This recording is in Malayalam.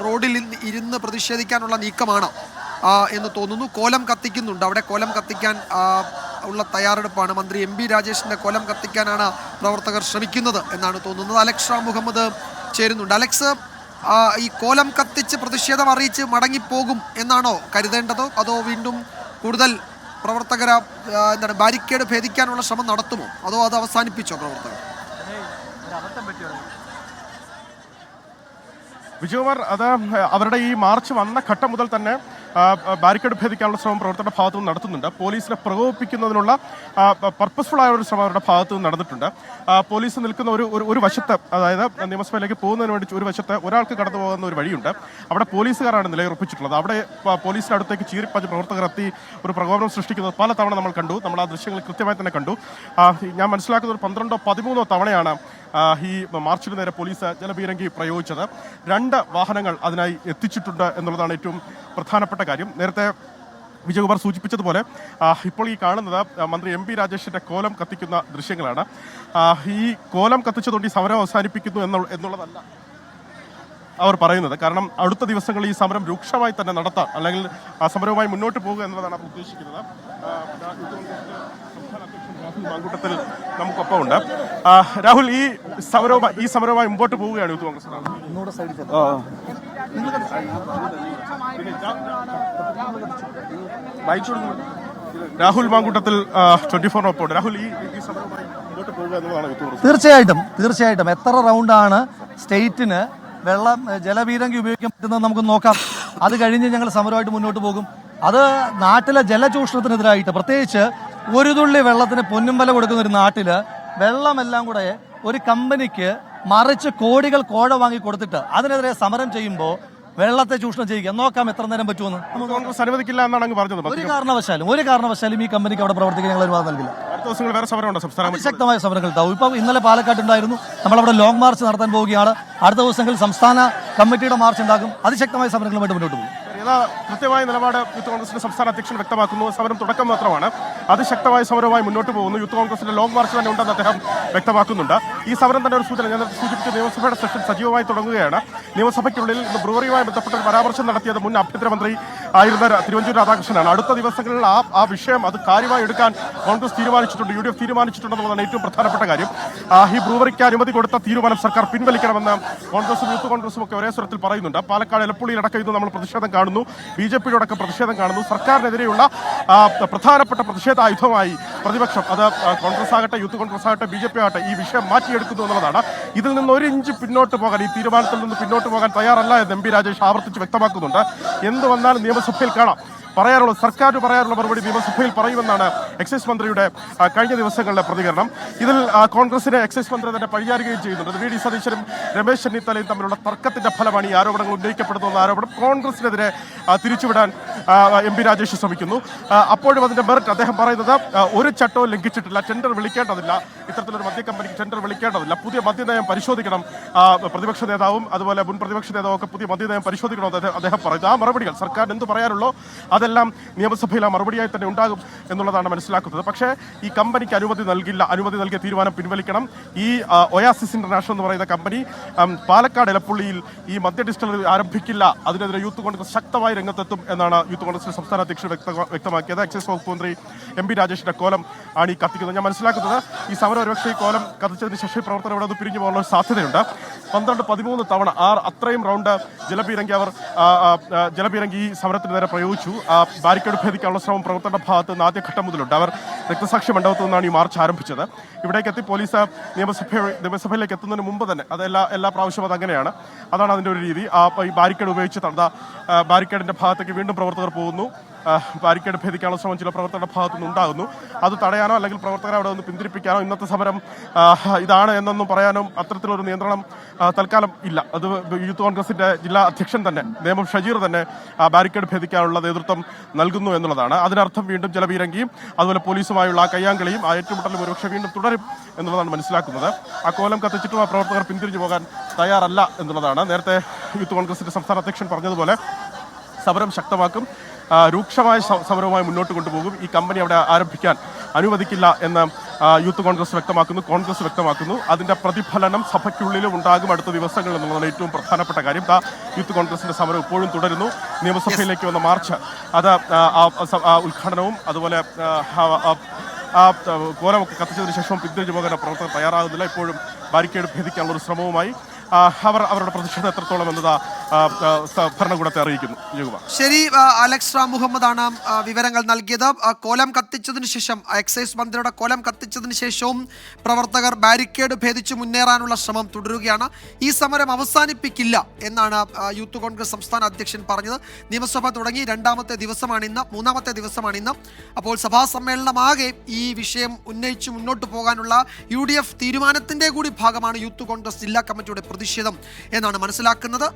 റോഡിൽ ഇരുന്ന് പ്രതിഷേധിക്കാനുള്ള നീക്കമാണ് എന്ന് തോന്നുന്നു. കോലം കത്തിക്കുന്നുണ്ട്. അവിടെ കോലം കത്തിക്കാൻ ഉള്ള തയ്യാറെടുപ്പാണ്. മന്ത്രി എം പി രാജേഷിന്റെ കോലം കത്തിക്കാനാണ് പ്രവർത്തകർ ശ്രമിക്കുന്നത് എന്നാണ് തോന്നുന്നത്. അലക്സ് ഷാ മുഹമ്മദ് ചേരുന്നുണ്ട്. അലക്സ്, ഈ കോലം കത്തിച്ച് പ്രതിഷേധം അറിയിച്ച് മടങ്ങിപ്പോകും എന്നാണോ കരുതേണ്ടത്, അതോ വീണ്ടും കൂടുതൽ പ്രവർത്തകർ ബാരിക്കേഡ് ഭേദിക്കാനുള്ള ശ്രമം നടത്തുമോ, അതോ അത് അവസാനിപ്പിച്ചോ പ്രവർത്തകർ? വിജയകുമാർ, അത് അവരുടെ ഈ മാർച്ച് വന്ന ഘട്ടം മുതൽ തന്നെ ബാരിക്കേഡ് ഭേദിക്കാനുള്ള ശ്രമം പ്രവർത്തകരുടെ ഭാഗത്തു നിന്ന് നടത്തുന്നുണ്ട്. പോലീസിനെ പ്രകോപിപ്പിക്കുന്നതിനുള്ള പർപ്പസ്ഫുൾ ആയ ഒരു ശ്രമം അവരുടെ ഭാഗത്തു നിന്ന് നടന്നിട്ടുണ്ട്. പോലീസ് നിൽക്കുന്ന ഒരു വശത്ത്, അതായത് നിയമസഭയിലേക്ക് പോകുന്നതിന് വേണ്ടി ഒരു വശത്ത് ഒരാൾക്ക് കടന്നു പോകുന്ന ഒരു വഴിയുണ്ട്. അവിടെ പോലീസുകാരാണ് നിലയുറപ്പിച്ചിട്ടുള്ളത്. അവിടെ പോലീസിന്റെ അടുത്തേക്ക് ചീറിപ്പഞ്ഞ് പ്രവർത്തകർ എത്തി ഒരു പ്രകോപനം സൃഷ്ടിക്കുന്നത് പല തവണ നമ്മൾ കണ്ടു. നമ്മൾ ആ ദൃശ്യങ്ങൾ കൃത്യമായി തന്നെ കണ്ടു. ഞാൻ മനസ്സിലാക്കുന്ന ഒരു 12ഓ 13ഓ തവണയാണ് ഈ മാർച്ചിന് നേരെ പോലീസ് ജലപീരങ്കി പ്രയോഗിച്ചത്. 2 വാഹനങ്ങൾ അതിനായി എത്തിച്ചിട്ടുണ്ട് എന്നുള്ളതാണ് ഏറ്റവും പ്രധാനപ്പെട്ട കാര്യം. നേരത്തെ വിജയകുമാർ സൂചിപ്പിച്ചതുപോലെ ഇപ്പോൾ ഈ കാണുന്നത് മന്ത്രി എം പി രാജേഷിന്റെ കോലം കത്തിക്കുന്ന ദൃശ്യങ്ങളാണ്. ഈ കോലം കത്തിച്ചതുകൊണ്ട് ഈ സമരം അവസാനിപ്പിക്കുന്നു എന്നുള്ളതല്ല അവർ പറയുന്നത്. കാരണം അടുത്ത ദിവസങ്ങളിൽ ഈ സമരം രൂക്ഷമായി തന്നെ നടത്താം, അല്ലെങ്കിൽ ആ സമരവുമായി മുന്നോട്ട് പോകുക എന്നുള്ളതാണ് അവർ ഉദ്ദേശിക്കുന്നത്. രാഹുൽ മാങ്കൂട്ടത്തിൽ നമുക്കൊപ്പമുണ്ട്. രാഹുൽ, ഈ സമരവുമായി മുമ്പോട്ട് പോവുകയാണ് യൂത്ത് കോൺഗ്രസ്. രാഹുൽ മാങ്കൂട്ടത്തിൽ 24 രാഹുൽ, ഈ സമരവുമായി മുമ്പോട്ട് പോകുക എന്നുള്ളതാണ് യൂത്ത് കോൺഗ്രസ്. തീർച്ചയായിട്ടും എത്ര റൗണ്ടാണ് സ്റ്റേറ്റിന് ജലപീരങ്കി ഉപയോഗിക്കാൻ പറ്റുന്നത് നമുക്ക് നോക്കാം. അത് കഴിഞ്ഞ് ഞങ്ങൾ സമരമായിട്ട് മുന്നോട്ട് പോകും. അത് നാട്ടിലെ ജലചൂഷണത്തിനെതിരായിട്ട്, പ്രത്യേകിച്ച് ഒരു തുള്ളി വെള്ളത്തിന് പൊന്നും വില കൊടുക്കുന്ന ഒരു നാട്ടില് വെള്ളമെല്ലാം കൂടെ ഒരു കമ്പനിക്ക് മറിച്ച് കോടികൾ കോഴ വാങ്ങി കൊടുത്തിട്ട് അതിനെതിരെ സമരം ചെയ്യുമ്പോൾ വെള്ളത്തെ ചൂഷണം ചെയ്യുക നോക്കാം എത്ര നേരം പറ്റുമെന്ന്. കോൺഗ്രസ് അനുവദിക്കില്ല എന്നാണ് അങ്ങ് പറഞ്ഞത്. ഒരു കാരണവശാലും ഈ കമ്പനിക്ക് അവിടെ പ്രവർത്തിക്കാൻ ഞങ്ങൾ അനുവാദം നൽകില്ല. ശക്തമായ സമരങ്ങൾ ഉണ്ടാവും. ഇപ്പം ഇന്നലെ പാലക്കാട്ടുണ്ടായിരുന്നു. നമ്മളവിടെ ലോങ് മാർച്ച് നടത്താൻ പോവുകയാണ്. അടുത്ത ദിവസങ്ങളിൽ സംസ്ഥാന കമ്മിറ്റിയുടെ മാർച്ച് ഉണ്ടാകും. അതിശക്തമായ സമരങ്ങളുമായിട്ട് മുന്നോട്ട് പോകും. കൃത്യമായ നിലപാട് യൂത്ത് കോൺഗ്രസിന്റെ സംസ്ഥാന അധ്യക്ഷൻ വ്യക്തമാക്കുന്നു. സമരം തുടക്കം മാത്രമാണ്, അതിശക്തമായ സമരവുമായി മുന്നോട്ട് പോകുന്നു. യൂത്ത് കോൺഗ്രസിന്റെ ലോങ് മാർച്ച് തന്നെ ഉണ്ടെന്ന് അദ്ദേഹം വ്യക്തമാക്കുന്നുണ്ട്. ഈ സമരം തന്നെ ഒരു സൂചന. ഞാൻ സൂചിപ്പിച്ച നിയമസഭയുടെ സെഷൻ സജീവമായി തുടങ്ങുകയാണ്. നിയമസഭയ്ക്കുള്ളിൽ ഇന്ന് ബ്രൂവറിയുമായി ബന്ധപ്പെട്ട ഒരു പരാമർശം നടത്തിയത് മുൻ ആഭ്യന്തരമന്ത്രി ആയിരുന്ന തിരുവഞ്ചൂർ രാധാകൃഷ്ണനാണ്. അടുത്ത ദിവസങ്ങളിൽ ആ വിഷയം അത് കാര്യമായി എടുക്കാൻ കോൺഗ്രസ് തീരുമാനിച്ചിട്ടുണ്ട്, UDF തീരുമാനിച്ചിട്ടുണ്ടെന്നുള്ളതാണ് ഏറ്റവും പ്രധാനപ്പെട്ട കാര്യം. ഈ ബ്രൂവറിക്ക് അനുമതി കൊടുത്ത തീരുമാനം സർക്കാർ പിൻവലിക്കണമെന്ന് കോൺഗ്രസും യൂത്ത് കോൺഗ്രസും ഒക്കെ ഒരേ സ്വരത്തിൽ പറയുന്നുണ്ട്. പാലക്കാട് എലപ്പുള്ളിയിലടക്കം ഇത് നമ്മൾ പ്രതിഷേധം കാണുന്നു. BJPയോടൊക്കെ പ്രതിഷേധം കാണുന്നു. സർക്കാരിനെതിരെയുള്ള പ്രധാനപ്പെട്ട പ്രതിഷേധ ആയുധമായി പ്രതിപക്ഷം, അത് കോൺഗ്രസ് ആകട്ടെ യൂത്ത് കോൺഗ്രസ് ആകട്ടെ BJP ആകട്ടെ, ഈ വിഷയം മാറ്റിയെടുക്കുന്നു എന്നുള്ളതാണ്. ഇതിൽ നിന്ന് 1 ഇഞ്ച് പിന്നോട്ട് പോകാൻ, ഈ തീരുമാനത്തിൽ നിന്ന് പിന്നോട്ട് പോകാൻ തയ്യാറല്ല എന്ന് MP രാജേഷ് ആവർത്തിച്ച് വ്യക്തമാക്കുന്നുണ്ട്. എന്ത് വന്നാലും നിയമസഭയിൽ കാണാം. സർക്കാരിന് പറയാനുള്ള മറുപടി നിയമസഭയിൽ പറയുമെന്നാണ് എക്സൈസ് മന്ത്രിയുടെ കഴിഞ്ഞ ദിവസങ്ങളിലെ പ്രതികരണം. ഇതിൽ കോൺഗ്രസിനെ എക്സൈസ് മന്ത്രി തന്നെ പഴിചാരുകയും ചെയ്യുന്നുണ്ട്. VD സതീശനും രമേശ് ചെന്നിത്തലയും തമ്മിലുള്ള തർക്കത്തിന്റെ ഫലമാണ് ഈ ആരോപണങ്ങൾ ഉന്നയിക്കപ്പെടുന്ന ആരോപണം. കോൺഗ്രസിനെതിരെ തിരിച്ചുവിടാൻ MP രാജേഷ് ശ്രമിക്കുന്നു. അപ്പോഴും അതിന്റെ മെറിറ്റ് അദ്ദേഹം പറയുന്നത് ഒരു ചട്ടവും ലംഘിച്ചിട്ടില്ല, ടെൻഡർ വിളിക്കേണ്ടതില്ല, ഇത്തരത്തിലൊരു മദ്യ കമ്പനിക്ക് ടെൻഡർ വിളിക്കേണ്ടതില്ല, പുതിയ മദ്യനയം പരിശോധിക്കണം. പ്രതിപക്ഷ നേതാവും അതുപോലെ മുൻ പ്രതിപക്ഷ നേതാവും ഒക്കെ പുതിയ മദ്യനയം പരിശോധിക്കണമെന്ന് അദ്ദേഹം പറയുന്നു. ആ മറുപടികൾ സർക്കാരിന് എന്ത് പറയാനുള്ളോ അതെല്ലാം നിയമസഭയിൽ ആ മറുപടിയായി തന്നെ ഉണ്ടാകും എന്നുള്ളതാണ് മനസ്സിലാക്കുന്നത്. പക്ഷേ ഈ കമ്പനിക്ക് അനുമതി നൽകില്ല. അനുമതി നൽകിയ തീരുമാനം പിൻവലിക്കണം. ഈ ഒയാസിസ് ഇന്റർനാഷണൽ എന്ന് പറയുന്ന കമ്പനി പാലക്കാട് എലപ്പുള്ളിയിൽ ഈ മദ്യ ഡിസ്റ്റിലറി ആരംഭിക്കില്ല. അതിനെതിരെ യൂത്ത് കോൺഗ്രസ് ശക്തമായി രംഗത്തെത്തും എന്നാണ് യൂത്ത് കോൺഗ്രസിന്റെ സംസ്ഥാന അധ്യക്ഷൻ വ്യക്തമാക്കിയത്. എക്സൈസ് വകുപ്പ് മന്ത്രി MP രാജേഷിന്റെ കോലം ആണ് ഈ കത്തിക്കുന്നത്. ഞാൻ മനസ്സിലാക്കുന്നത് ഈ സമരം ഒരുപക്ഷെ ഈ കോലം കത്തിച്ചതിന് ശേഷം പ്രവർത്തകർ ഇവിടെ പിരിഞ്ഞു പോകാനുള്ള സാധ്യതയുണ്ട്. 12-13 തവണ അത്രയും റൗണ്ട് ജലപീരങ്കി ഈ സമരത്തിന് നേരെ പ്രയോഗിച്ചു. ബാരിക്കേഡ് ഭേദിക്കാനുള്ള ശ്രമം പ്രവർത്തകരുടെ ഭാഗത്ത് നിന്ന് ആദ്യഘട്ടം മുതലുണ്ട്. അവർ രക്തസാക്ഷി മണ്ഡപത്തിൽ നിന്നാണ് ഈ മാർച്ച് ആരംഭിച്ചത്. ഇവിടേക്ക് എത്തി പോലീസ് നിയമസഭയിലേക്ക് എത്തുന്നതിന് മുമ്പ് തന്നെ എല്ലാ പ്രാവശ്യവും അത് അങ്ങനെയാണ്. അതാണ് അതിൻ്റെ ഒരു രീതി. ഈ ബാരിക്കേഡ് ഉപയോഗിച്ച് ബാരിക്കേഡിന്റെ ഭാഗത്തേക്ക് വീണ്ടും പ്രവർത്തകർ പോകുന്നു. ബാരിക്കേഡ് ഭേദിക്കാനുള്ള ശ്രമം ചില പ്രവർത്തകരുടെ ഭാഗത്തുനിന്ന് ഉണ്ടാകുന്നു. അത് തടയാനോ അല്ലെങ്കിൽ പ്രവർത്തകരെ അവിടെ നിന്ന് പിന്തിരിപ്പിക്കാനോ ഇന്നത്തെ സമരം ഇതാണ് എന്നൊന്നും പറയാനോ അത്തരത്തിലൊരു നിയന്ത്രണം തൽക്കാലം ഇല്ല. അത് യൂത്ത് കോൺഗ്രസിന്റെ ജില്ലാ അധ്യക്ഷൻ തന്നെ, നേമം ഷജീർ തന്നെ ബാരിക്കേഡ് ഭേദിക്കാനുള്ള നേതൃത്വം നൽകുന്നു എന്നുള്ളതാണ്. അതിനർത്ഥം വീണ്ടും ജലപീരങ്കിയും അതുപോലെ പോലീസുമായുള്ള കയ്യാങ്കളിയും ഏറ്റുമുട്ടലും ഒരുപക്ഷെ വീണ്ടും തുടരും എന്നുള്ളതാണ് മനസ്സിലാക്കുന്നത്. ആ കോലം കത്തിച്ചിട്ടും ആ പ്രവർത്തകർ പിന്തിരിഞ്ഞു പോകാൻ തയ്യാറല്ല എന്നുള്ളതാണ്. നേരത്തെ യൂത്ത് കോൺഗ്രസിന്റെ സംസ്ഥാന അധ്യക്ഷൻ പറഞ്ഞതുപോലെ സമരം ശക്തമാക്കും. രൂക്ഷമായ സമരവുമായി മുന്നോട്ട് കൊണ്ടുപോകും. ഈ കമ്പനി അവിടെ ആരംഭിക്കാൻ അനുവദിക്കില്ല എന്ന് യൂത്ത് കോൺഗ്രസ് വ്യക്തമാക്കുന്നു. അതിന്റെ പ്രതിഫലനം സഭയ്ക്കുള്ളിലും ഉണ്ടാകും അടുത്ത ദിവസങ്ങളിൽ എന്നുള്ളതാണ് ഏറ്റവും പ്രധാനപ്പെട്ട കാര്യം. യൂത്ത് കോൺഗ്രസിന്റെ സമരം ഇപ്പോഴും തുടരുന്നു. നിയമസഭയിലേക്ക് വന്ന മാർച്ച് അത് ഉദ്ഘാടനവും അതുപോലെ കോലമൊക്കെ കത്തിച്ചതിന് ശേഷം പിന്തിരിഞ്ഞു പോകാൻ പ്രവർത്തകർ തയ്യാറാകുന്നില്ല. ഇപ്പോഴും ബാരിക്കേഡ് ഭേദിക്കാനുള്ള ഒരു ശ്രമവുമായി അവരുടെ പ്രതിഷേധം എത്രത്തോളം എന്നത് ഭരണകൂടത്തെ അറിയിക്കുന്നു. ശരി, അലക്സ് റാം മുഹമ്മദാണ് വിവരങ്ങൾ നൽകിയത്. കോലം കത്തിച്ചതിന് ശേഷം എക്സൈസ് മന്ത്രിയുടെ കോലം കത്തിച്ചതിന് ശേഷവും പ്രവർത്തകർ ബാരിക്കേഡ് ഭേദിച്ച് മുന്നേറാനുള്ള ശ്രമം തുടരുകയാണ്. ഈ സമരം അവസാനിപ്പിക്കില്ല എന്നാണ് യൂത്ത് കോൺഗ്രസ് സംസ്ഥാന അധ്യക്ഷൻ പറഞ്ഞത്. നിയമസഭ തുടങ്ങി മൂന്നാമത്തെ ദിവസമാണിന്ന്. അപ്പോൾ സഭാ സമ്മേളനമാകെ ഈ വിഷയം ഉന്നയിച്ച് മുന്നോട്ട് പോകാനുള്ള UDF തീരുമാനത്തിന്റെ കൂടി ഭാഗമാണ് യൂത്ത് കോൺഗ്രസ് ജില്ലാ കമ്മിറ്റിയുടെ പ്രതിഷേധം എന്നാണ് മനസ്സിലാക്കുന്നത്.